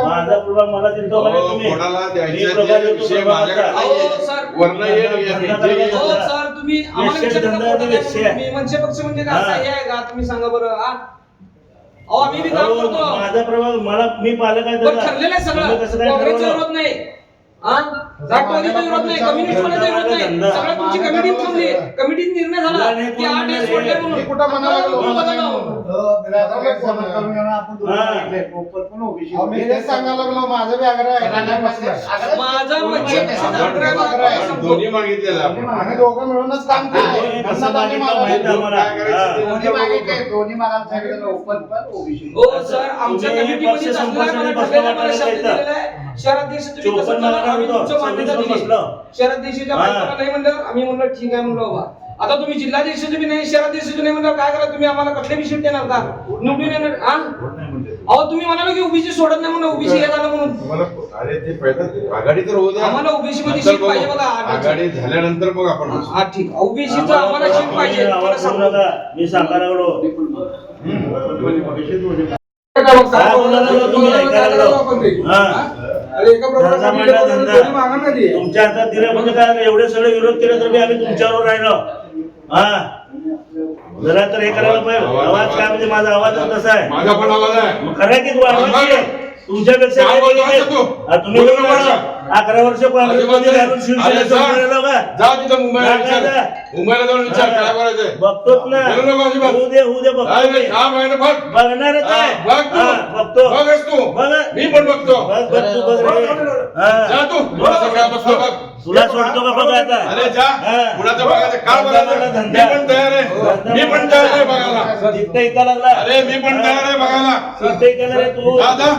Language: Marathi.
माझा प्रभाव मला दिलतो का नाही तुम्ही? कोणाला द्यायचा मी प्रभाव देतो विषय प्रभावाचा. माझ्याकडे सर वर्ण येईल सर तुम्ही आम्हाला विचारता मी मनसे पक्ष म्हणजे काय असं हे आहे का तुम्ही सांगा बरं अहो आम्ही बी काम करतो माझा प्रभाव मला मी पालक आहे पण ठरलेलं आहे सगळं काँग्रेसचा विरोध नाही राष्ट्रवादीचा विरोध नाही कम्युनिस्टचा विरोध नाही सगळं तुमची कमिटी थांबली कमिटीत निर्णय झाला की 8 दिवस सोडले म्हणून कुठं म्हणाला मी तेच सांगायला लागलो माझं बी आग्रह आहे माझा म्हणजे दोन्ही मागितलेलं आम्ही दोघं मिळूनच काम केलं हो सर आमच्या कमिटीमध्ये शहराध्यक्ष शहराध्यक्षाच्या बायकोला नाही म्हणलं आम्ही म्हणलं ठीक आहे म्हणलं बाबा आता तुम्ही जिल्हाध्यक्षाचे बी नाही शहराध्यक्षाचे नाही म्हणलं काय करा तुम्ही आम्हाला कसले विषय देणार का निवडून येणार अहो तुम्ही म्हणाला की ओबीसी सोडत नाही म्हणून ओबीसी हे झालं म्हणून अरे ते पहिलं आघाडी तर होऊ द्या आम्हाला ओबीसी मध्ये सीट पाहिजे बघा आघाडी झाल्यानंतर मग आपण हा ठीक ओबीसीचं आम्हाला सीट पाहिजे तुम्हाला सांगू मी सांगायला लागलो तुमच्या हातात दिलं म्हणजे काय एवढे सगळे विरोध केले तर आम्ही तुमच्यावर राहिलो जरा तर हे करायला पाहिजे आवाज काय म्हणजे माझा आवाज तसा आहे माझा पण आवाज आहे खरं आहे की तू आवाज तुमच्यापेक्षा तुम्ही 11 वर्ष काँग्रेसमध्ये घालून जा तिथं मुंबईला जाऊन विचार काय करायचंय बघतोच ना होऊ दे बघणारच आहे बघतो तू मी पण बघतो बघ तू बघ रे जा तू तुला सोडतो का बघ आता अरे जा कुणाचं बघायचं काय बघायचं मी पण तयार आहे बघायला जिथे इथं लागला अरे मी पण तयार आहे बघायला जिथे इथं रे तू जा जा.